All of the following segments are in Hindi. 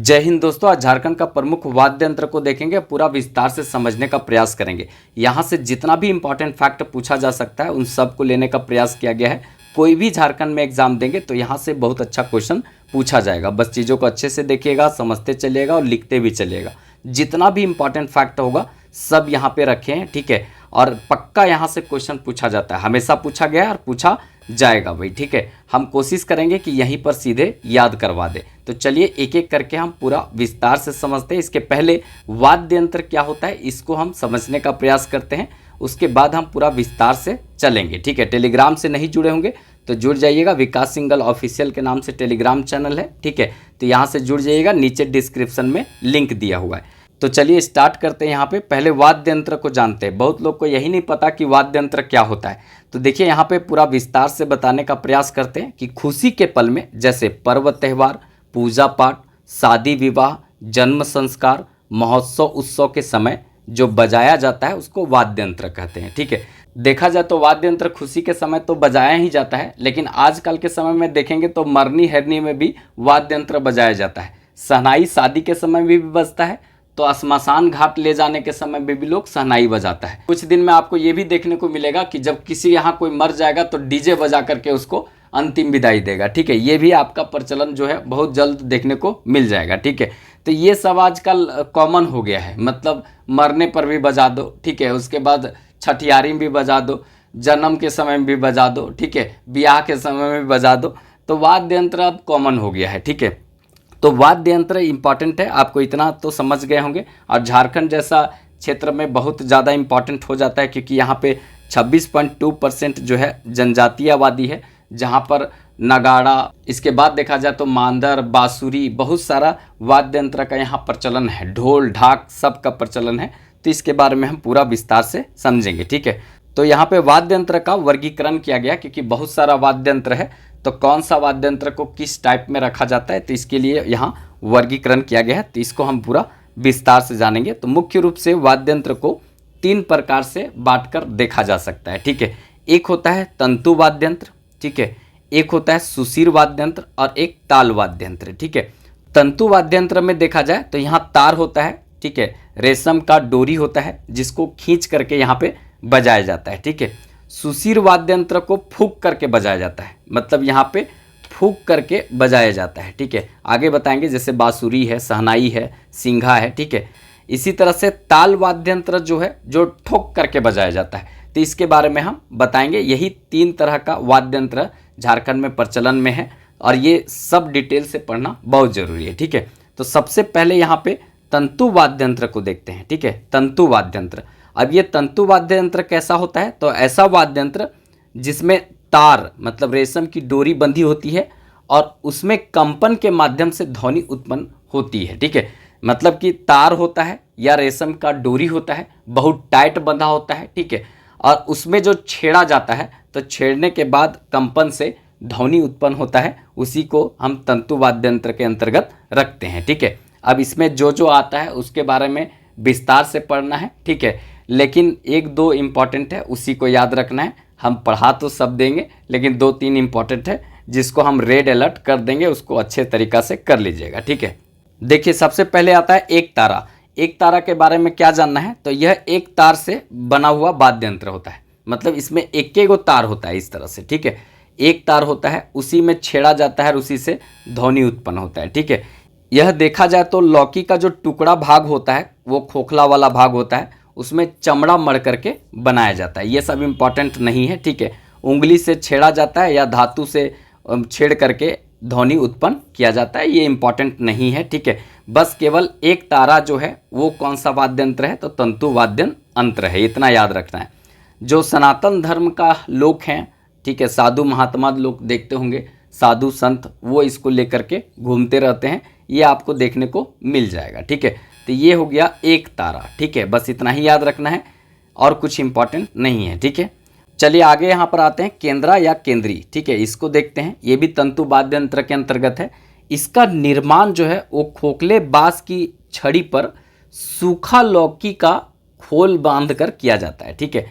जय हिंद दोस्तों। आज झारखंड का प्रमुख वाद्य यंत्र को देखेंगे, पूरा विस्तार से समझने का प्रयास करेंगे। यहाँ से जितना भी इंपॉर्टेंट फैक्ट पूछा जा सकता है उन सब को लेने का प्रयास किया गया है। कोई भी झारखंड में एग्जाम देंगे तो यहाँ से बहुत अच्छा क्वेश्चन पूछा जाएगा। बस चीज़ों को अच्छे से देखिएगा, समझते चलिएगा और लिखते भी चलिएगा। जितना भी इंपॉर्टेंट फैक्ट होगा सब यहाँ पे रखे हैं, ठीक है। और पक्का यहाँ से क्वेश्चन पूछा जाता है, हमेशा पूछा गया है और पूछा जाएगा भाई, ठीक है। हम कोशिश करेंगे कि यहीं पर सीधे याद करवा दे। तो चलिए एक एक करके हम पूरा विस्तार से समझते हैं। इसके पहले वाद्य यंत्र क्या होता है इसको हम समझने का प्रयास करते हैं, उसके बाद हम पूरा विस्तार से चलेंगे, ठीक है। टेलीग्राम से नहीं जुड़े होंगे तो जुड़ जाइएगा, विकास सिंघल ऑफिशियल के नाम से टेलीग्राम चैनल है, ठीक है। तो यहाँ से जुड़ जाइएगा, नीचे डिस्क्रिप्शन में लिंक दिया हुआ है। तो चलिए स्टार्ट करते हैं। यहाँ पे पहले वाद्य यंत्र को जानते हैं। बहुत लोग को यही नहीं पता कि वाद्य यंत्र क्या होता है। तो देखिए यहाँ पे पूरा विस्तार से बताने का प्रयास करते हैं कि खुशी के पल में, जैसे पर्व त्यौहार, पूजा पाठ, शादी विवाह, जन्म संस्कार, महोत्सव उत्सव के समय जो बजाया जाता है उसको वाद्य यंत्र कहते हैं, ठीक है। देखा जाए तो वाद्य यंत्र खुशी के समय तो बजाया ही जाता है, लेकिन आजकल के समय में देखेंगे तो मरनी हरनी में भी वाद्य यंत्र बजाया जाता है। शहनाई शादी के समय भी बजता है, तो श्मशान घाट ले जाने के समय में भी लोग शहनाई बजाता है। कुछ दिन में आपको ये भी देखने को मिलेगा कि जब किसी यहाँ कोई मर जाएगा तो डीजे बजा करके उसको अंतिम विदाई देगा, ठीक है। ये भी आपका प्रचलन जो है बहुत जल्द देखने को मिल जाएगा, ठीक है। तो ये सब आजकल कॉमन हो गया है, मतलब मरने पर भी बजा दो, ठीक है। उसके बाद छठियारी में भी बजा दो, जन्म के समय में भी बजा दो, ठीक है, ब्याह के समय में भी बजा दो। तो वाद्य यंत्र अब कॉमन हो गया है, ठीक है। तो वाद्य यंत्र इंपॉर्टेंट है, आपको इतना तो समझ गए होंगे। और झारखंड जैसा क्षेत्र में बहुत ज़्यादा इंपॉर्टेंट हो जाता है, क्योंकि यहाँ पे 26.2% जो है जनजातीय आबादी है, जहाँ पर नगाड़ा, इसके बाद देखा जाए तो मांदर, बांसुरी, बहुत सारा वाद्य यंत्र का यहाँ प्रचलन है। ढोल ढाक सब का प्रचलन है। तो इसके बारे में हम पूरा विस्तार से समझेंगे, ठीक है। तो यहाँ पे वाद्य यंत्र का वर्गीकरण किया गया, क्योंकि बहुत सारा वाद्य यंत्र है, तो कौन सा वाद्य यंत्र को किस टाइप में रखा जाता है तो इसके लिए यहाँ वर्गीकरण किया गया है। तो इसको हम पूरा विस्तार से जानेंगे। तो मुख्य रूप से वाद्य यंत्र को 3 प्रकार से बांटकर देखा जा सकता है, ठीक है। एक होता है तंतु वाद्य यंत्र, ठीक है। एक होता है सुशिर वाद्य यंत्र और एक ताल वाद्य यंत्र, ठीक है। तंतु वाद्य यंत्र में देखा जाए तो यहाँ तार होता है, ठीक है, रेशम का डोरी होता है जिसको खींच करके यहाँ पे बजाया जाता है, ठीक है। सुशिर वाद्य यंत्र को फूंक करके बजाया जाता है, मतलब यहाँ पे फूंक करके बजाया जाता है, ठीक है। आगे बताएंगे, जैसे बांसुरी है, शहनाई है, सिंघा है, ठीक है। इसी तरह से ताल वाद्य यंत्र जो है जो ठोक करके बजाया जाता है, तो इसके बारे में हम बताएंगे। यही 3 तरह का वाद्य यंत्र झारखंड में प्रचलन में है और ये सब डिटेल से पढ़ना बहुत ज़रूरी है, ठीक है। तो सबसे पहले यहाँ पे तंतु वाद्य यंत्र को देखते हैं, ठीक है। तंतु वाद्य यंत्र, अब ये तंतु वाद्य यंत्र कैसा होता है, तो ऐसा वाद्य यंत्र जिसमें तार मतलब रेशम की डोरी बंधी होती है और उसमें कंपन के माध्यम से ध्वनि उत्पन्न होती है, ठीक है। मतलब कि तार होता है या रेशम का डोरी होता है, बहुत टाइट बंधा होता है, ठीक है। और उसमें जो छेड़ा जाता है तो छेड़ने के बाद कंपन से ध्वनि उत्पन्न होता है, उसी को हम तंतु वाद्य यंत्र के अंतर्गत रखते हैं, ठीक है। अब इसमें जो जो आता है उसके बारे में विस्तार से पढ़ना है, ठीक है। लेकिन 1-2 इम्पॉर्टेंट है, उसी को याद रखना है। हम पढ़ा तो सब देंगे, लेकिन 2-3 इम्पॉर्टेंट है जिसको हम रेड अलर्ट कर देंगे, उसको अच्छे तरीक़ा से कर लीजिएगा, ठीक है। देखिए सबसे पहले आता है एक तारा। एक तारा के बारे में क्या जानना है, तो यह एक तार से बना हुआ वाद्य यंत्र होता है, मतलब इसमें एक गो तार होता है इस तरह से, ठीक है। एक तार होता है, उसी में छेड़ा जाता है और उसी से ध्वनि उत्पन्न होता है, ठीक है। यह देखा जाए तो लौकी का जो टुकड़ा भाग होता है वो खोखला वाला भाग होता है, उसमें चमड़ा मड़ करके बनाया जाता है। ये सब इम्पॉर्टेंट नहीं है, ठीक है। उंगली से छेड़ा जाता है या धातु से छेड़ करके ध्वनि उत्पन्न किया जाता है, ये इम्पॉर्टेंट नहीं है, ठीक है। बस केवल एक तारा जो है वो कौन सा वाद्य यंत्र है, तो तंतु वाद्य यंत्र है, इतना याद रखना है। जो सनातन धर्म का लोग हैं, ठीक है, साधु महात्मा लोग देखते होंगे, साधु संत, वो इसको लेकर के घूमते रहते हैं, ये आपको देखने को मिल जाएगा, ठीक है। तो ये हो गया एक तारा, ठीक है। बस इतना ही याद रखना है और कुछ इंपॉर्टेंट नहीं है, ठीक है। चलिए आगे यहाँ पर आते हैं केंद्रा या केंद्री, ठीक है। इसको देखते हैं, ये भी तंतु वाद्य यंत्र के अंतर्गत है। इसका निर्माण जो है वो खोखले बांस की छड़ी पर सूखा लौकी का खोल बांध कर किया जाता है, ठीक है।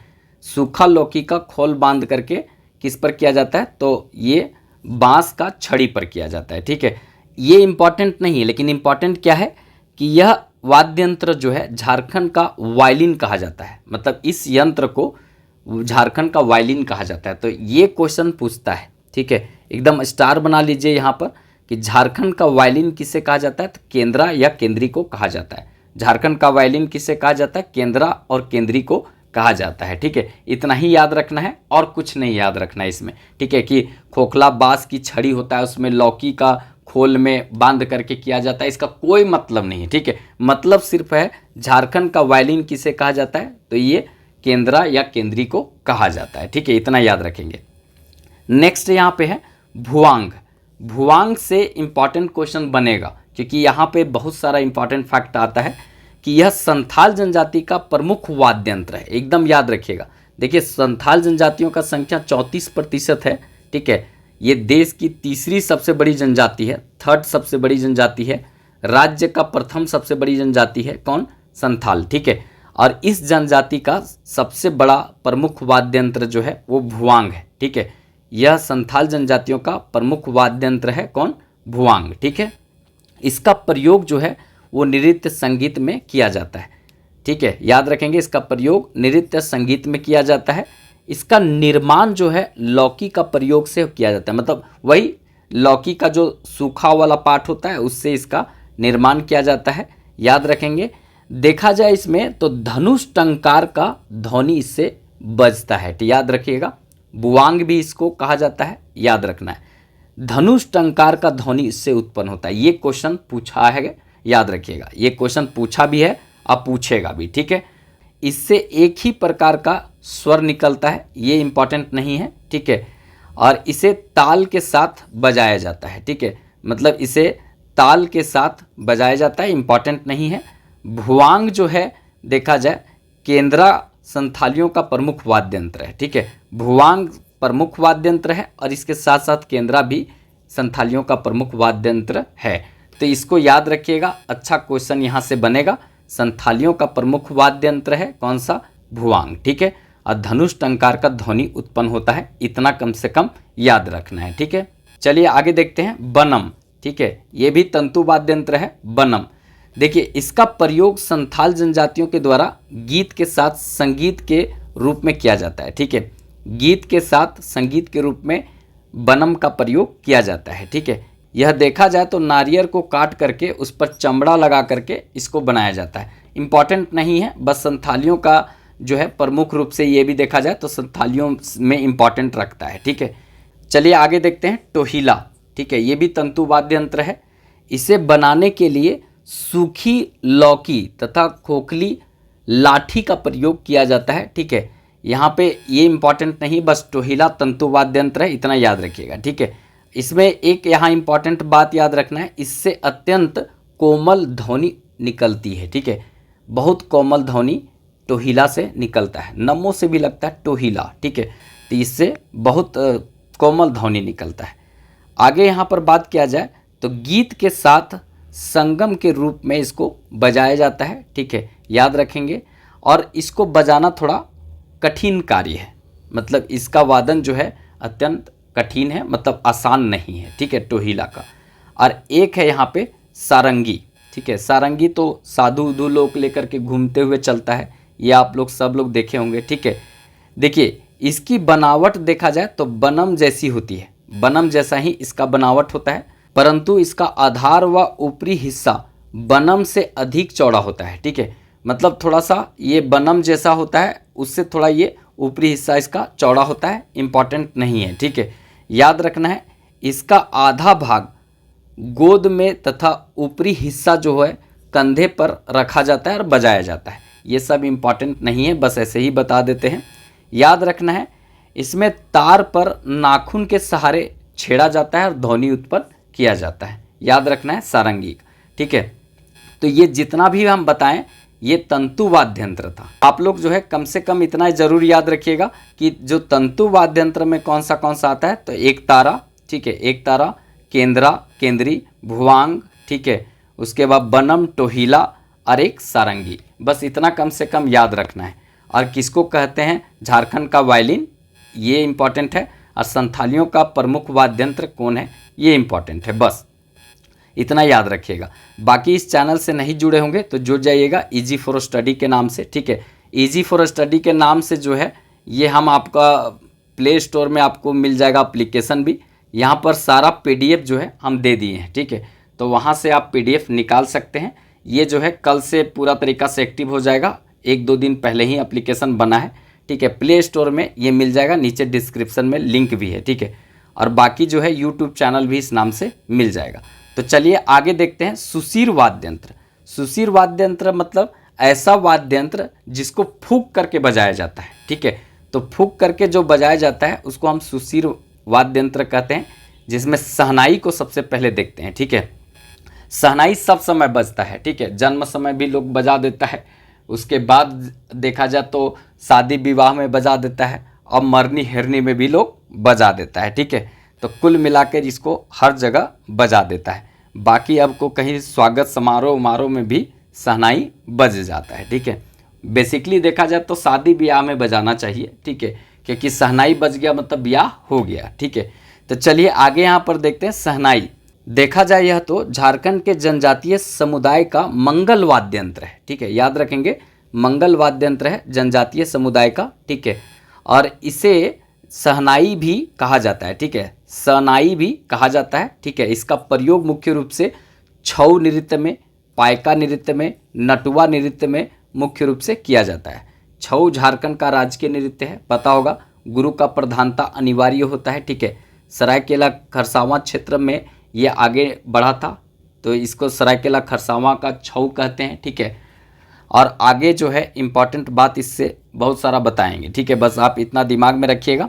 सूखा लौकी का खोल बांध करके किस पर किया जाता है, तो ये बांस का छड़ी पर किया जाता है, ठीक है। ये इम्पॉर्टेंट नहीं है, लेकिन इम्पॉर्टेंट क्या है कि यह वाद्य यंत्र जो है झारखंड का वायलिन कहा जाता है। मतलब इस यंत्र को झारखंड का वायलिन कहा जाता है। तो ये क्वेश्चन पूछता है, ठीक है, एकदम स्टार बना लीजिए यहाँ पर कि झारखंड का वायलिन किसे कहा जाता है, तो केंद्रा या केंद्री को कहा जाता है। झारखंड का वायलिन किसे कहा जाता है, केंद्रा और केंद्री को कहा जाता है। ठीक है, इतना ही याद रखना है और कुछ नहीं याद रखना है इसमें। ठीक है, कि खोखला बांस की छड़ी होता है, उसमें लौकी का खोल में बांध करके किया जाता है, इसका कोई मतलब नहीं है। ठीक है, मतलब सिर्फ है झारखंड का वायलिन किसे कहा जाता है, तो ये केंद्रा या केंद्री को कहा जाता है। ठीक है, इतना याद रखेंगे। नेक्स्ट यहाँ पे है भुवांग। भुवांग से इंपॉर्टेंट क्वेश्चन बनेगा, क्योंकि यहाँ पे बहुत सारा इंपॉर्टेंट फैक्ट आता है कि यह संथाल जनजाति का प्रमुख वाद्य यंत्र है। एकदम याद रखिएगा। देखिए, संथाल जनजातियों का संख्या 34% है। ठीक है, ये देश की तीसरी सबसे बड़ी जनजाति है, थर्ड सबसे बड़ी जनजाति है। राज्य का प्रथम सबसे बड़ी जनजाति है कौन, संथाल। ठीक है, और इस जनजाति का सबसे बड़ा प्रमुख वाद्य यंत्र जो है वो भुवांग है। ठीक है, यह संथाल जनजातियों का प्रमुख वाद्य यंत्र है कौन, भुवांग। ठीक है, इसका प्रयोग जो है वो नृत्य संगीत में किया जाता है। ठीक है, याद रखेंगे, इसका प्रयोग नृत्य संगीत में किया जाता है। इसका निर्माण जो है लौकी का प्रयोग से किया जाता है। मतलब वही लौकी का जो सूखा वाला पार्ट होता है उससे इसका निर्माण किया जाता है। याद रखेंगे। देखा जाए इसमें तो धनुष टंकार का ध्वनि इससे बजता है। तो याद रखिएगा, भुवांग भी इसको कहा जाता है, याद रखना है। धनुष टंकार का ध्वनि इससे उत्पन्न होता है। ये क्वेश्चन पूछा है, याद रखिएगा। ये क्वेश्चन पूछा भी है और पूछेगा भी। ठीक है, इससे एक ही प्रकार का स्वर निकलता है, ये इंपॉर्टेंट नहीं है। ठीक है, और इसे ताल के साथ बजाया जाता है। ठीक है, मतलब इसे ताल के साथ बजाया जाता है, इंपॉर्टेंट नहीं है। भुवांग जो है देखा जाए केंद्रा संथालियों का प्रमुख वाद्य यंत्र है। ठीक है, भुवांग प्रमुख वाद्य यंत्र है और इसके साथ साथ केंद्रा भी संथालियों का प्रमुख वाद्य यंत्र है। तो इसको याद रखिएगा, अच्छा क्वेश्चन यहाँ से बनेगा। संथालियों का प्रमुख वाद्य यंत्र है कौन सा, भुवांग। ठीक है, और धनुष टंकार का ध्वनि उत्पन्न होता है, इतना कम से कम याद रखना है। ठीक है, चलिए आगे देखते हैं बनम। ठीक है, ये भी तंतु वाद्य यंत्र है बनम। देखिए, इसका प्रयोग संथाल जनजातियों के द्वारा गीत के साथ संगीत के रूप में किया जाता है। ठीक है, गीत के साथ संगीत के रूप में बनम का प्रयोग किया जाता है। ठीक है, यह देखा जाए तो नारियल को काट करके उस पर चमड़ा लगा करके इसको बनाया जाता है। इंपॉर्टेंट नहीं है, बस संथालियों का जो है प्रमुख रूप से ये भी देखा जाए तो संथालियों में इंपॉर्टेंट रखता है। ठीक है, चलिए आगे देखते हैं टोहिला। ठीक है, ये भी तंतु वाद्य यंत्र है। इसे बनाने के लिए सूखी लौकी तथा खोखली लाठी का प्रयोग किया जाता है। ठीक है, यहाँ पे ये इंपॉर्टेंट नहीं, बस टोहिला तंतु वाद्य यंत्र है, इतना याद रखिएगा। ठीक है, इसमें एक यहाँ इंपॉर्टेंट बात याद रखना है, इससे अत्यंत कोमल ध्वनि निकलती है। ठीक है, बहुत कोमल ध्वनि टोहिला से निकलता है, नमो से भी लगता है टोहिला। ठीक है, तो इससे बहुत कोमल ध्वनि निकलता है। आगे यहाँ पर बात किया जाए तो गीत के साथ संगम के रूप में इसको बजाया जाता है। ठीक है, याद रखेंगे। और इसको बजाना थोड़ा कठिन कार्य है, मतलब इसका वादन जो है अत्यंत कठिन है, मतलब आसान नहीं है। ठीक है, टोहिला का। और एक है यहाँ पे सारंगी। ठीक है, सारंगी तो साधु उधु लोग लेकर के घूमते हुए चलता है, ये आप लोग सब लोग देखे होंगे। ठीक है, देखिए इसकी बनावट देखा जाए तो बनम जैसी होती है, बनम जैसा ही इसका बनावट होता है, परंतु इसका आधार व ऊपरी हिस्सा बनम से अधिक चौड़ा होता है। ठीक है, मतलब थोड़ा सा ये बनम जैसा होता है, उससे थोड़ा ये ऊपरी हिस्सा इसका चौड़ा होता है, इंपॉर्टेंट नहीं है। ठीक है, याद रखना है। इसका आधा भाग गोद में तथा ऊपरी हिस्सा जो है कंधे पर रखा जाता है और बजाया जाता है। ये सब इंपॉर्टेंट नहीं है, बस ऐसे ही बता देते हैं। याद रखना है, इसमें तार पर नाखून के सहारे छेड़ा जाता है और ध्वनि उत्पन्न किया जाता है। याद रखना है सारंगी। ठीक है, तो ये जितना भी हम बताएं ये तंतु वाद्य यंत्र था। आप लोग जो है कम से कम इतना जरूर याद रखिएगा कि जो तंतु वाद्य यंत्र में कौन सा आता है, तो एक तारा। ठीक है, एक तारा, केंद्रा, केंद्री, भुवांग। ठीक है, उसके बाद बनम, टोहिला और एक सारंगी। बस इतना कम से कम याद रखना है। और किसको कहते हैं झारखंड का वायलिन, ये इंपॉर्टेंट है। और संथालियों का प्रमुख वाद्य यंत्र कौन है, ये इंपॉर्टेंट है। बस इतना याद रखिएगा। बाकी इस चैनल से नहीं जुड़े होंगे तो जुड़ जाइएगा इजी फॉर स्टडी के नाम से, ठीक है। इजी फॉर स्टडी के नाम से जो है ये हम आपका प्ले स्टोर में आपको मिल जाएगा एप्लीकेशन भी। यहाँ पर सारा PDF जो है हम दे दिए हैं, ठीक है। तो वहाँ से आप PDF निकाल सकते हैं। ये जो है कल से पूरा तरीका से एक्टिव हो जाएगा, 1-2 दिन पहले ही एप्लीकेशन बना है, ठीक है। प्ले स्टोर में ये मिल जाएगा, नीचे डिस्क्रिप्शन में लिंक भी है, ठीक है। और बाकी जो है यूट्यूब चैनल भी इस नाम से मिल जाएगा। तो चलिए आगे देखते हैं सुशीर वाद्य यंत्र। सुशीर वाद्य यंत्र मतलब ऐसा वाद्य यंत्र जिसको फूंक करके बजाया जाता है, ठीक है। तो फूंक करके जो बजाया जाता है उसको हम सुशीर वाद्य यंत्र कहते हैं, जिसमें शहनाई को सबसे पहले देखते हैं, ठीक है। शहनाई सब समय बजता है, ठीक है। जन्म समय भी लोग बजा देता है, उसके बाद देखा जाए तो शादी विवाह में बजा देता है, और मरनी हिरनी में भी लोग बजा देता है, ठीक है। तो कुल मिलाकर इसको हर जगह बजा देता है। बाकी अब को कहीं स्वागत समारोह उमारोह में भी शहनाई बज जाता है, ठीक है। बेसिकली देखा जाए तो शादी ब्याह में बजाना चाहिए, ठीक है, क्योंकि शहनाई बज गया मतलब ब्याह हो गया, ठीक है। तो चलिए आगे यहाँ पर देखते हैं शहनाई। देखा जाए यह तो झारखंड के जनजातीय समुदाय का मंगल वाद्य यंत्र है, ठीक है। याद रखेंगे मंगल वाद्य यंत्र है जनजातीय समुदाय का, ठीक है। और इसे शहनाई भी कहा जाता है, ठीक है। शहनाई भी कहा जाता है, ठीक है। इसका प्रयोग मुख्य रूप से छऊ नृत्य में, पायका नृत्य में, नटुआ नृत्य में मुख्य रूप से किया जाता है। छऊ झारखंड का राजकीय नृत्य है, पता होगा। गुरु का प्रधानता अनिवार्य होता है, ठीक है। सरायकेला खरसावां क्षेत्र में ये आगे बढ़ा था, तो इसको सरायकेला खरसावां का छऊ कहते हैं, ठीक है। और आगे जो है इम्पॉर्टेंट बात इससे बहुत सारा बताएंगे, ठीक है। बस आप इतना दिमाग में रखिएगा।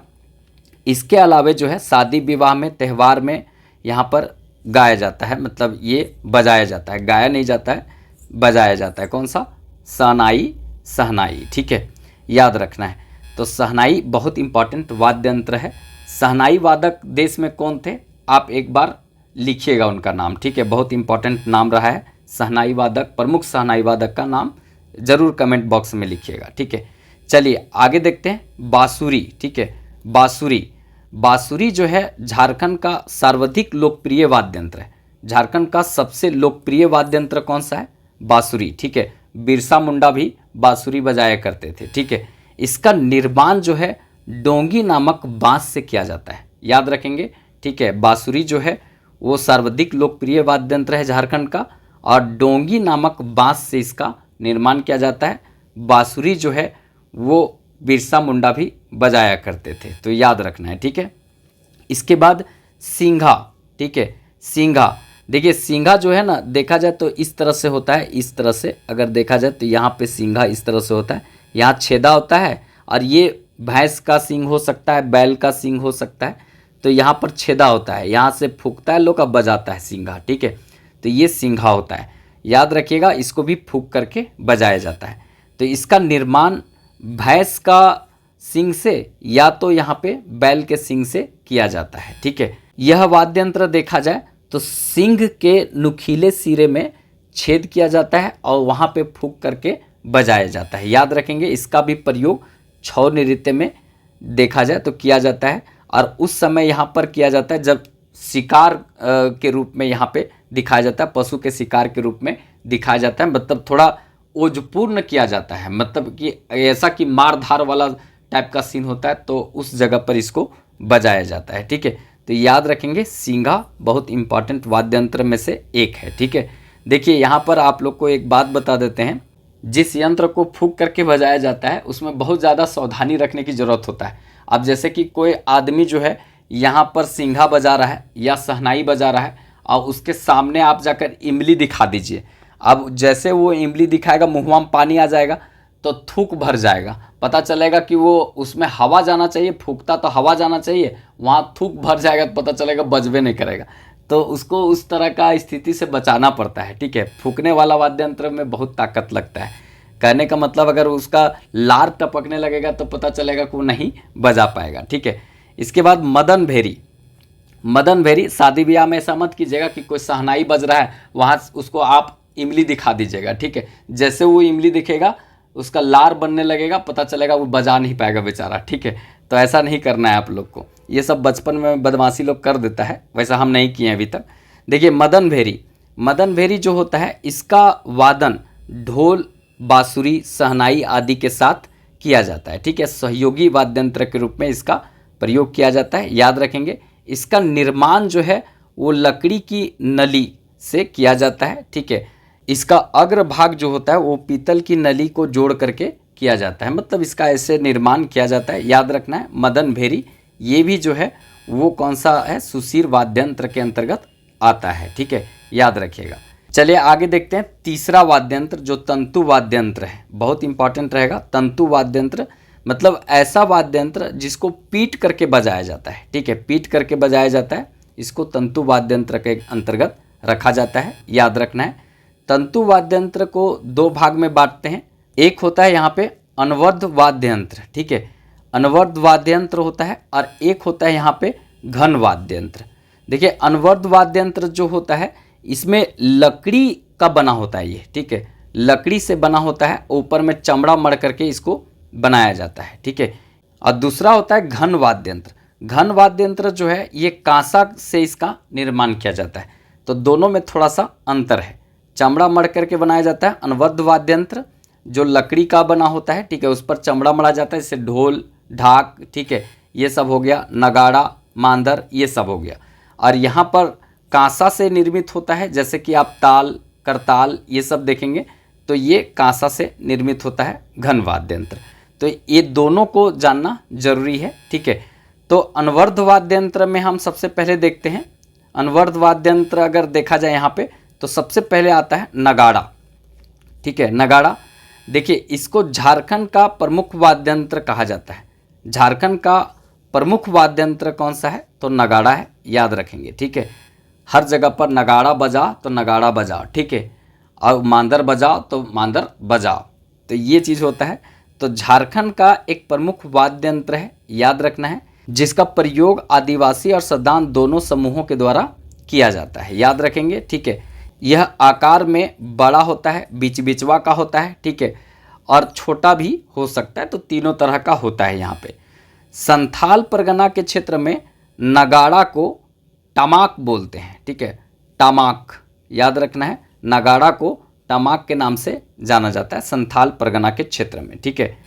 इसके अलावा जो है शादी विवाह में, त्यौहार में यहाँ पर गाया जाता है, मतलब ये बजाया जाता है, गाया नहीं जाता है, बजाया जाता है। कौन सा? शहनाई, शहनाई, ठीक है, याद रखना है। तो शहनाई बहुत इंपॉर्टेंट वाद्य यंत्र है। शहनाई वादक देश में कौन थे, आप एक बार लिखिएगा उनका नाम, ठीक है। बहुत इंपॉर्टेंट नाम रहा है शहनाई वादक, प्रमुख शहनाई वादक का नाम जरूर कमेंट बॉक्स में लिखिएगा, ठीक है। चलिए आगे देखते हैं बांसुरी, ठीक है। बांसुरी, बांसुरी जो है झारखंड का सर्वाधिक लोकप्रिय वाद्य यंत्र है। झारखंड का सबसे लोकप्रिय वाद्य यंत्र कौन सा है? बांसुरी, ठीक है। बिरसा मुंडा भी बांसुरी बजाया करते थे, ठीक है। इसका निर्माण जो है डोंगी नामक बांस से किया जाता है, याद रखेंगे, ठीक है। बांसुरी जो है वो सर्वाधिक लोकप्रिय वाद्य यंत्र है झारखंड का, और डोंगी नामक बांस से इसका निर्माण किया जाता है। बांसुरी जो है वो बिरसा मुंडा भी बजाया करते थे, तो याद रखना है, ठीक है। इसके बाद सिंघा, ठीक है। सिंघा, देखिए सिंघा जो है ना, देखा जाए तो इस तरह से होता है, इस तरह से अगर देखा जाए तो यहाँ पे सिंघा इस तरह से होता है, यहाँ छेदा होता है, और ये भैंस का सींग हो सकता है, बैल का सींग हो सकता है, तो यहाँ पर छेदा होता है, यहाँ से फूंकता है लोग, अब बजाता है सिंघा, ठीक है। तो ये सिंघा होता है, याद रखिएगा, इसको भी फूंक करके बजाया जाता है। तो इसका निर्माण भैंस का सींग से या तो यहाँ पे बैल के सींग से किया जाता है, ठीक है। यह वाद्य यंत्र देखा जाए तो सींग के नुकीले सिरे में छेद किया जाता है और वहाँ पे फूंक करके बजाया जाता है, याद रखेंगे। इसका भी प्रयोग छऊ नृत्य में देखा जाए तो किया जाता है, और उस समय यहाँ पर किया जाता है जब शिकार के रूप में यहाँ पे दिखाया जाता है, पशु के शिकार के रूप में दिखाया जाता है, मतलब थोड़ा ओजपूर्ण किया जाता है, मतलब कि ऐसा कि मार धार वाला टाइप का सीन होता है, तो उस जगह पर इसको बजाया जाता है, ठीक है। तो याद रखेंगे सिंघा बहुत इंपॉर्टेंट वाद्य यंत्र में से एक है, ठीक है। देखिए यहाँ पर आप लोग को एक बात बता देते हैं, जिस यंत्र को फूंक करके बजाया जाता है उसमें बहुत ज़्यादा सावधानी रखने की ज़रूरत होता है। अब जैसे कि कोई आदमी जो है यहाँ पर सिंघा बजा रहा है या शहनाई बजा रहा है, और उसके सामने आप जाकर इमली दिखा दीजिए। अब जैसे वो इमली दिखाएगा मुँह में पानी आ जाएगा, तो थूक भर जाएगा, पता चलेगा कि वो उसमें हवा जाना चाहिए, फूंकता तो हवा जाना चाहिए, वहाँ थूक भर जाएगा तो पता चलेगा बजबे नहीं करेगा। तो उसको उस तरह का स्थिति से बचाना पड़ता है, ठीक है। फूंकने वाला वाद्य यंत्र में बहुत ताकत लगता है, कहने का मतलब अगर उसका लार टपकने लगेगा तो पता चलेगा कि वो नहीं बजा पाएगा, ठीक है। इसके बाद मदन भेरी, मदन भेरी शादी ब्याह में ऐसा मत कीजिएगा कि कोई शहनाई बज रहा है वहाँ उसको आप इमली दिखा दीजिएगा, ठीक है। जैसे वो इमली दिखेगा उसका लार बनने लगेगा, पता चलेगा वो बजा नहीं पाएगा बेचारा, ठीक है। तो ऐसा नहीं करना है आप लोग को, ये सब बचपन में बदमाशी लोग कर देता है, वैसा हम नहीं किए हैं अभी तक। देखिए मदन भेरी, मदन भेरी जो होता है इसका वादन ढोल, बांसुरी, शहनाई आदि के साथ किया जाता है। ठीक है, सहयोगी वाद्य यंत्र के रूप में इसका प्रयोग किया जाता है, याद रखेंगे। इसका निर्माण जो है वो लकड़ी की नली से किया जाता है। ठीक है, इसका अग्रभाग जो होता है वो पीतल की नली को जोड़ करके किया जाता है, मतलब इसका ऐसे निर्माण किया जाता है, याद रखना है। मदन भेरी ये भी जो है वो कौन सा है, सुशीर वाद्य यंत्र के अंतर्गत आता है। ठीक है, याद रखिएगा। चलिए आगे देखते हैं तीसरा वाद्य यंत्र जो तंतु वाद्य यंत्र है, बहुत इंपॉर्टेंट रहेगा। तंतु वाद्य यंत्र मतलब ऐसा वाद्य यंत्र जिसको पीट करके बजाया जाता है। ठीक है, पीट करके बजाया जाता है, इसको तंतु वाद्य यंत्र के अंतर्गत रखा जाता है, याद रखना है। तंतु वाद्य यंत्र को दो भाग में बांटते हैं। एक होता है यहाँ पे अनवद्ध वाद्य यंत्र। ठीक है, अनवद्ध वाद्य यंत्र होता है, और एक होता है यहाँ पे घन वाद्य यंत्र। देखिए अनवद्ध वाद्य यंत्र जो होता है इसमें लकड़ी का बना होता है ये। ठीक है, लकड़ी से बना होता है, ऊपर में चमड़ा मढ़ करके इसको बनाया जाता है। ठीक है, और दूसरा होता है घन वाद्य यंत्र। घन वाद्य यंत्र जो है ये कांसा से इसका निर्माण किया जाता है, तो दोनों में थोड़ा सा अंतर है। चमड़ा मढ़ करके बनाया जाता है अनवद्ध वाद्य यंत्र, जो लकड़ी का बना होता है। ठीक है, उस पर चमड़ा मढ़ा जाता है, जैसे ढोल, ढाक, ठीक है, ये सब हो गया, नगाड़ा, मांदर, ये सब हो गया। और यहाँ पर कांसा से निर्मित होता है, जैसे कि आप ताल, करताल ये सब देखेंगे, तो ये कांसा से निर्मित होता है घन वाद्य यंत्र। तो ये दोनों को जानना जरूरी है। ठीक है, तो अनवद्ध वाद्य यंत्र में हम सबसे पहले देखते हैं। अनवद्ध वाद्य यंत्र अगर देखा जाए यहाँ पे, तो सबसे पहले आता है नगाड़ा। ठीक है, नगाड़ा देखिए इसको झारखंड का प्रमुख वाद्य यंत्र कहा जाता है। झारखंड का प्रमुख वाद्य यंत्र कौन सा है, तो नगाड़ा है, याद रखेंगे। ठीक है, हर जगह पर नगाड़ा बजा तो नगाड़ा बजाओ। ठीक है, और मांदर बजाओ तो मांदर बजाओ, तो ये चीज़ होता है। तो झारखंड का एक प्रमुख वाद्य यंत्र है, याद रखना है, जिसका प्रयोग आदिवासी और सदान दोनों समूहों के द्वारा किया जाता है, याद रखेंगे। ठीक है, यह आकार में बड़ा होता है, बीच बिचवा का होता है। ठीक है, और छोटा भी हो सकता है, तो तीनों तरह का होता है यहाँ पे। संथाल परगना के क्षेत्र में नगाड़ा को टमाक बोलते हैं। ठीक है, टमाक, याद रखना है, नगाड़ा को टमाक के नाम से जाना जाता है संथाल परगना के क्षेत्र में। ठीक है,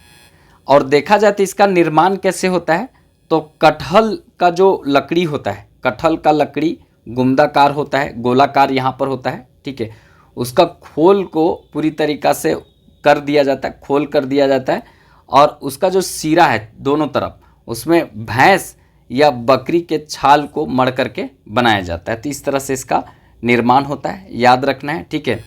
और देखा जाए तो इसका निर्माण कैसे होता है, तो कटहल का जो लकड़ी होता है, कटहल का लकड़ी गुम्दाकार होता है, गोलाकार यहाँ पर होता है। ठीक है, उसका खोल को पूरी तरीक़ा से कर दिया जाता है, खोल कर दिया जाता है, और उसका जो सिरा है दोनों तरफ, उसमें भैंस या बकरी के छाल को मढ़ करके बनाया जाता है। तो इस तरह से इसका निर्माण होता है, याद रखना है। ठीक है,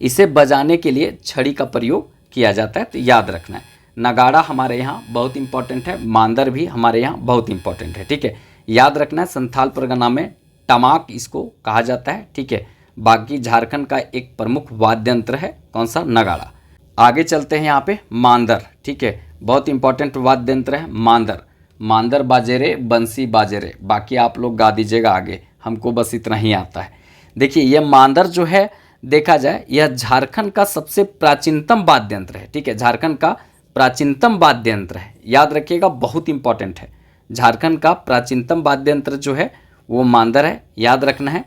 इसे बजाने के लिए छड़ी का प्रयोग किया जाता है, तो याद रखना है। नगाड़ा हमारे यहाँ बहुत इंपॉर्टेंट है, मांदर भी हमारे यहाँ बहुत इंपॉर्टेंट है। ठीक है, याद रखना है, संथाल परगना में टमाक इसको कहा जाता है। ठीक है, बाकी झारखंड का एक प्रमुख वाद्य यंत्र है कौन सा, नगाड़ा। आगे चलते हैं यहाँ पे मांदर। ठीक है, बहुत इंपॉर्टेंट वाद्य यंत्र है मांदर। मांदर बाजे रे, बंसी बाजे रे, बाकी आप लोग गा दीजिएगा आगे, हमको बस इतना ही आता है। देखिए ये मांदर जो है, देखा जाए यह झारखंड का सबसे प्राचीनतम वाद्य यंत्र है। ठीक है, झारखंड का प्राचीनतम वाद्य यंत्र है, याद रखिएगा, बहुत इंपॉर्टेंट है। झारखंड का प्राचीनतम वाद्य यंत्र जो है वो मांदर है, याद रखना है।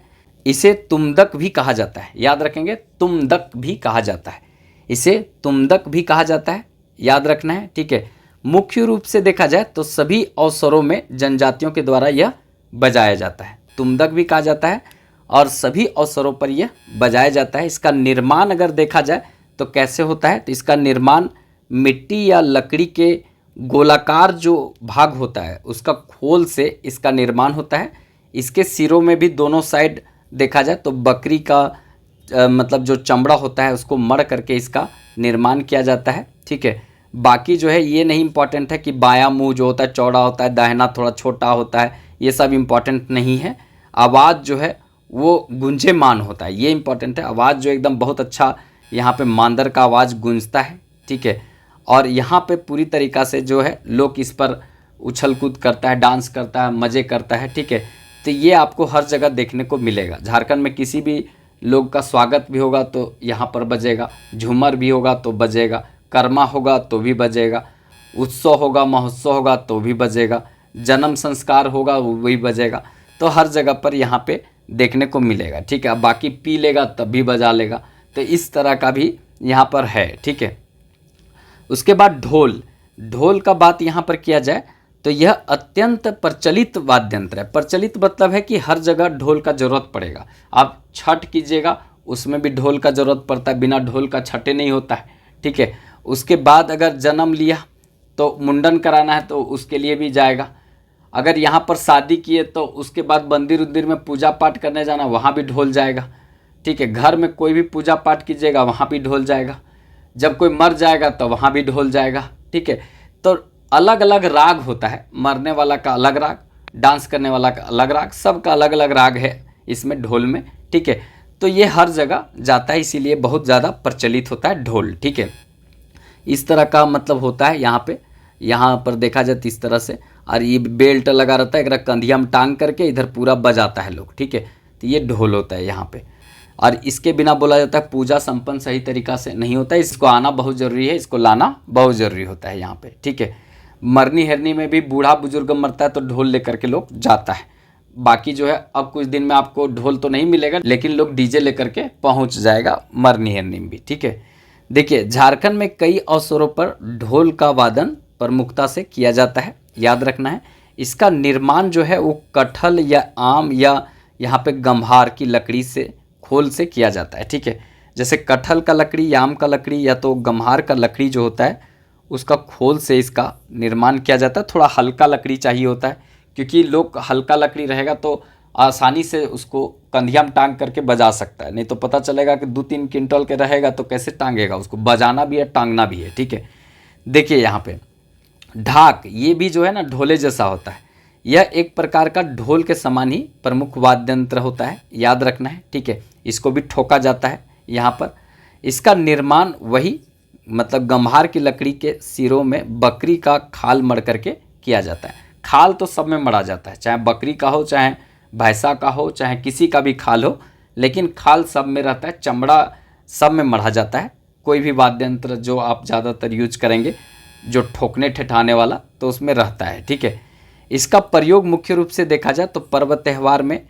इसे तुमदक भी कहा जाता है, याद रखेंगे, तुमदक भी कहा जाता है, इसे तुमदक भी कहा जाता है, याद रखना है। ठीक है, मुख्य रूप से देखा जाए तो सभी अवसरों में जनजातियों के द्वारा यह बजाया जाता है, तुमदक भी कहा जाता है, और सभी अवसरों पर यह बजाया जाता है। इसका निर्माण अगर देखा जाए तो कैसे होता है, तो इसका निर्माण मिट्टी या लकड़ी के गोलाकार जो भाग होता है उसका खोल से इसका निर्माण होता है। इसके सिरों में भी दोनों साइड देखा जाए तो बकरी का मतलब जो चमड़ा होता है उसको मढ़ करके इसका निर्माण किया जाता है। ठीक है, बाकी जो है ये नहीं इम्पॉर्टेंट है कि बायां मुंह जो होता है चौड़ा होता है, दाहिना थोड़ा छोटा होता है, ये सब इम्पॉर्टेंट नहीं है। आवाज़ जो है वो गुंजेमान होता है, ये इम्पॉर्टेंट है। आवाज़ जो एकदम बहुत अच्छा यहाँ पे मांदर का आवाज़ गूंजता है। ठीक है, और यहाँ पे पूरी तरीक़ा से जो है लोग इस पर उछल कूद करता है, डांस करता है, मज़े करता है। ठीक है, तो ये आपको हर जगह देखने को मिलेगा। झारखंड में किसी भी लोग का स्वागत भी होगा तो यहाँ पर बजेगा, झूमर भी होगा तो बजेगा, कर्मा होगा तो भी बजेगा, उत्सव होगा, महोत्सव होगा तो भी बजेगा, जन्म संस्कार होगा वो भी बजेगा। तो हर जगह पर यहाँ पे देखने को मिलेगा, ठीक है। अब बाकी पी लेगा तब भी बजा लेगा, तो इस तरह का भी यहाँ पर है, ठीक है। उसके बाद ढोल, ढोल का बात यहाँ पर किया जाए तो यह अत्यंत प्रचलित वाद्य यंत्र है। प्रचलित मतलब है कि हर जगह ढोल का ज़रूरत पड़ेगा। आप छठ कीजिएगा उसमें भी ढोल का ज़रूरत पड़ता है, बिना ढोल का छठे नहीं होता है, ठीक है। उसके बाद अगर जन्म लिया तो मुंडन कराना है तो उसके लिए भी जाएगा। अगर यहाँ पर शादी किए तो उसके बाद मंदिर उंदिर में पूजा पाठ करने जाना, वहाँ भी ढोल जाएगा, ठीक है। घर में कोई भी पूजा पाठ कीजिएगा वहाँ भी ढोल जाएगा। जब कोई मर जाएगा तो वहाँ भी ढोल जाएगा, ठीक है। तो अलग अलग राग होता है, मरने वाला का अलग राग, डांस करने वाला का अलग राग, सबका अलग अलग राग है इसमें ढोल में, ठीक है। तो ये हर जगह जाता है, इसीलिए बहुत ज़्यादा प्रचलित होता है ढोल, ठीक है। इस तरह का मतलब होता है यहाँ पर देखा जाए तो इस तरह से, और ये बेल्ट लगा रहता है, एक कंधिया में टांग करके इधर पूरा बजाता है लोग, ठीक है। तो ये ढोल होता है यहाँ पे, और इसके बिना बोला जाता है पूजा संपन्न सही तरीका से नहीं होता है। इसको आना बहुत ज़रूरी है, इसको लाना बहुत ज़रूरी होता है यहाँ पे, ठीक है। मरनी हरनी में भी बूढ़ा बुजुर्ग मरता है तो ढोल लेकर के लोग जाता है। बाकी जो है अब कुछ दिन में आपको ढोल तो नहीं मिलेगा, लेकिन लोग डीजे लेकर के पहुँच जाएगा मरनी हरनी में भी, ठीक है। देखिए झारखंड में कई अवसरों पर ढोल का वादन प्रमुखता से किया जाता है। याद रखना है इसका निर्माण जो है वो कटहल या आम या यहाँ पे गम्हार की लकड़ी से, खोल से किया जाता है, ठीक है। जैसे कटहल का लकड़ी, आम का लकड़ी या तो गम्हार का लकड़ी जो होता है उसका खोल से इसका निर्माण किया जाता है। थोड़ा हल्का लकड़ी चाहिए होता है, क्योंकि लोग हल्का लकड़ी रहेगा तो आसानी से उसको कंधिया में टांग करके बजा सकता है, नहीं तो पता चलेगा कि 2-3 क्विंटल के रहेगा तो कैसे टांगेगा, उसको बजाना भी है टांगना भी है, ठीक है। देखिए यहाँ पे ढाक, ये भी जो है ना ढोले जैसा होता है। यह एक प्रकार का ढोल के समान ही प्रमुख वाद्य यंत्र होता है, याद रखना है, ठीक है। इसको भी ठोका जाता है यहाँ पर। इसका निर्माण वही मतलब गम्हार की लकड़ी के सिरों में बकरी का खाल मढ़ करके किया जाता है। खाल तो सब में मढ़ा जाता है, चाहे बकरी का हो, चाहे भैंसा का हो, चाहे किसी का भी खाल हो, लेकिन खाल सब में रहता है, चमड़ा सब में मढ़ा जाता है। कोई भी वाद्य यंत्र जो आप ज़्यादातर यूज करेंगे जो ठोकने ठेठाने वाला तो उसमें रहता है, ठीक है। इसका प्रयोग मुख्य रूप से देखा जाए तो पर्व त्यौहार में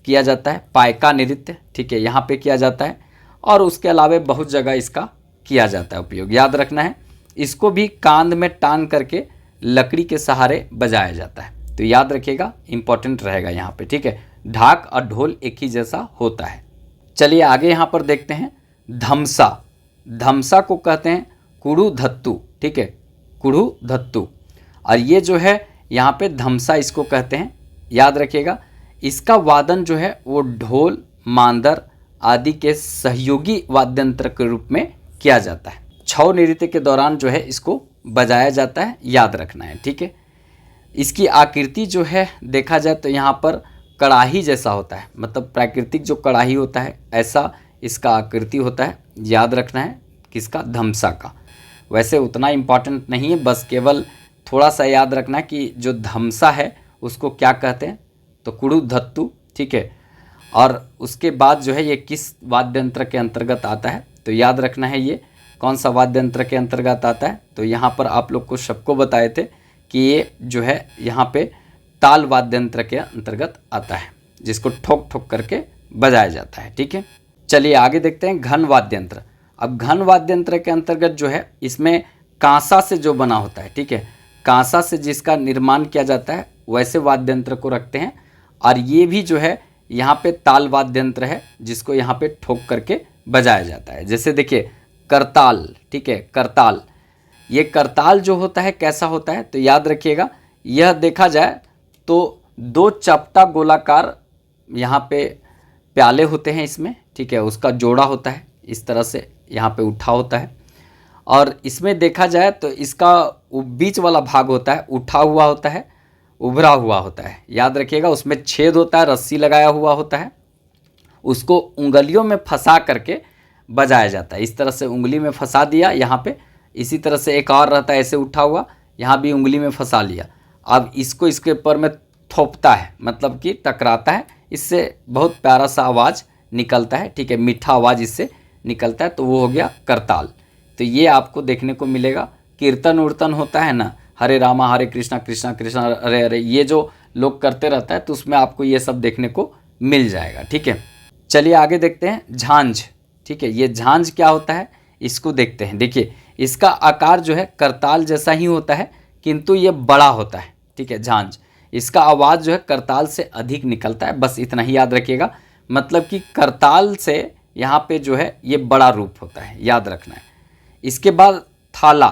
किया जाता है। पायका नृत्य, ठीक है, यहाँ पे किया जाता है, और उसके अलावा बहुत जगह इसका किया जाता है उपयोग। याद रखना है इसको भी कांध में टांग करके लकड़ी के सहारे बजाया जाता है, तो याद रखिएगा, इंपॉर्टेंट रहेगा यहाँ पे, ठीक है। ढाक और ढोल एक ही जैसा होता है। चलिए आगे यहाँ पर देखते हैं धमसा। धमसा को कहते हैं कुड़ू धत्तू, ठीक है, कुड़ू धत्तू, और ये जो है यहाँ पे धमसा इसको कहते हैं। याद रखिएगा इसका वादन जो है वो ढोल, मांदर आदि के सहयोगी वाद्य यंत्र के रूप में किया जाता है। छौ नृत्य के दौरान जो है इसको बजाया जाता है, याद रखना है, ठीक है। इसकी आकृति जो है देखा जाए तो यहाँ पर कड़ाही जैसा होता है, मतलब प्राकृतिक जो कड़ाही होता है ऐसा इसका आकृति होता है। याद रखना है किसका, धमसा का। वैसे उतना इम्पॉर्टेंट नहीं है, बस केवल थोड़ा सा याद रखना है कि जो धमसा है उसको क्या कहते हैं, तो कुड़ू धत्तू, ठीक है। और उसके बाद जो है ये किस वाद्य यंत्र के अंतर्गत आता है, तो याद रखना है ये कौन सा वाद्य यंत्र के अंतर्गत आता है। तो यहाँ पर आप लोग को सबको बताए थे कि ये जो है यहाँ पे ताल वाद्य यंत्र के अंतर्गत आता है, जिसको ठोक ठोक करके बजाया जाता है, ठीक है। चलिए आगे देखते हैं घन वाद्य यंत्र। अब घन वाद्य यंत्र के अंतर्गत जो है इसमें कांसा से जो बना होता है, ठीक है, कांसा से जिसका निर्माण किया जाता है वैसे वाद्य यंत्र को रखते हैं। और ये भी जो है यहाँ पे ताल वाद्य यंत्र है जिसको यहाँ पे ठोक करके बजाया जाता है। जैसे देखिए करताल, ठीक है, करताल, ये करताल जो होता है कैसा होता है, तो याद रखिएगा यह देखा जाए तो 2 चपटा गोलाकार यहाँ पे प्याले होते हैं इसमें, ठीक है, उसका जोड़ा होता है इस तरह से यहाँ पे उठा होता है। और इसमें देखा जाए तो इसका बीच वाला भाग होता है उठा हुआ होता है, उभरा हुआ होता है। याद रखिएगा उसमें छेद होता है, रस्सी लगाया हुआ होता है, उसको उंगलियों में फंसा करके बजाया जाता है। इस तरह से उंगली में फंसा दिया यहाँ पे, इसी तरह से एक और रहता है ऐसे उठा हुआ, यहाँ भी उंगली में फंसा लिया। अब इसको इसके ऊपर में थोपता है, मतलब कि टकराता है, इससे बहुत प्यारा सा आवाज़ निकलता है, ठीक है, मीठा आवाज़ इससे निकलता है, तो वो हो गया करताल। तो ये आपको देखने को मिलेगा। कीर्तन उर्तन होता है ना, हरे रामा हरे कृष्णा कृष्णा कृष्णा हरे हरे, ये जो लोग करते रहता है तो उसमें आपको ये सब देखने को मिल जाएगा। ठीक है, चलिए आगे देखते हैं झांझ। ठीक है, ये झांझ क्या होता है इसको देखते हैं। देखिए इसका आकार जो है करताल जैसा ही होता है किंतु ये बड़ा होता है। ठीक है, झांझ, इसका आवाज़ जो है करताल से अधिक निकलता है, बस इतना ही याद रखिएगा। मतलब कि करताल से यहाँ पे जो है ये बड़ा रूप होता है, याद रखना है। इसके बाद थाला।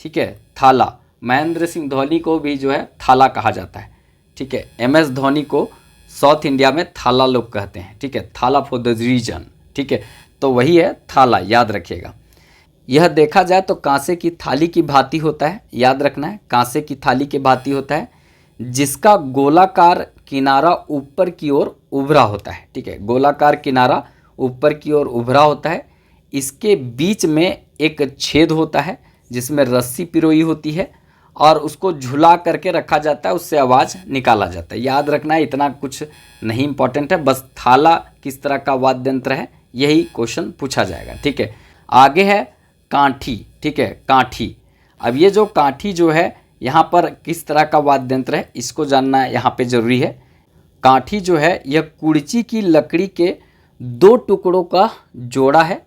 ठीक है, थाला, महेंद्र सिंह धोनी को भी जो है थाला कहा जाता है। ठीक है, MS धोनी को साउथ इंडिया में थाला लोग कहते हैं। ठीक है, थाला फॉर द रीजन। ठीक है, तो वही है थाला, याद रखिएगा। यह देखा जाए तो कांसे की थाली की भांति होता है, याद रखना है, कांसे की थाली की भांति होता है, जिसका गोलाकार किनारा ऊपर की ओर उभरा होता है। ठीक है, गोलाकार किनारा ऊपर की ओर उभरा होता है। इसके बीच में एक छेद होता है जिसमें रस्सी पिरोई होती है और उसको झुला करके रखा जाता है, उससे आवाज़ निकाला जाता है। याद रखना है, इतना कुछ नहीं इंपॉर्टेंट है, बस थाला किस तरह का वाद्य यंत्र है यही क्वेश्चन पूछा जाएगा। ठीक है, आगे है काठी। ठीक है, काठी। अब ये जो काठी जो है यहाँ पर किस तरह का वाद्य यंत्र है इसको जानना यहाँ पे ज़रूरी है। काठी जो है यह कुर्ची की लकड़ी के 2 टुकड़ों का जोड़ा है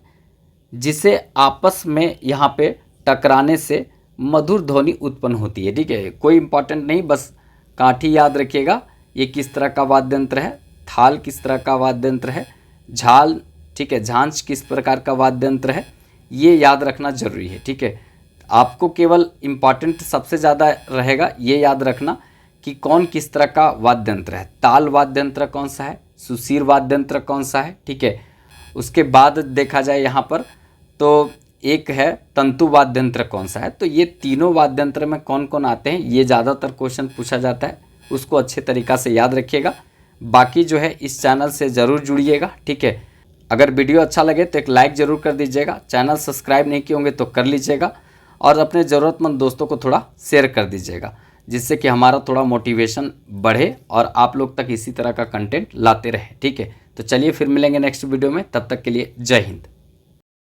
जिसे आपस में यहाँ पे टकराने से मधुर ध्वनि उत्पन्न होती है। ठीक है, कोई इंपॉर्टेंट नहीं, बस काठी याद रखिएगा। ये किस तरह का वाद्य यंत्र है, थाल किस तरह का वाद्य यंत्र है, झाल, ठीक है, झांझ किस प्रकार का वाद्य यंत्र है, ये याद रखना जरूरी है। ठीक है, आपको केवल इम्पॉर्टेंट सबसे ज़्यादा रहेगा ये याद रखना कि कौन किस तरह का वाद्य यंत्र है। ताल वाद्य यंत्र कौन सा है, सुशीर वाद्य यंत्र कौन सा है। ठीक है, उसके बाद देखा जाए यहाँ पर तो एक है तंतु वाद्य यंत्र कौन सा है। तो ये तीनों वाद्य यंत्र में कौन कौन आते हैं ये ज़्यादातर क्वेश्चन पूछा जाता है, उसको अच्छे तरीक़ा से याद रखिएगा। बाकी जो है इस चैनल से ज़रूर जुड़िएगा। ठीक है, अगर वीडियो अच्छा लगे तो एक लाइक ज़रूर कर दीजिएगा, चैनल सब्सक्राइब नहीं किए होंगे तो कर लीजिएगा और अपने ज़रूरतमंद दोस्तों को थोड़ा शेयर कर दीजिएगा, जिससे कि हमारा थोड़ा मोटिवेशन बढ़े और आप लोग तक इसी तरह का कंटेंट लाते रहे। ठीक है, तो चलिए फिर मिलेंगे नेक्स्ट वीडियो में, तब तक के लिए जय हिंद।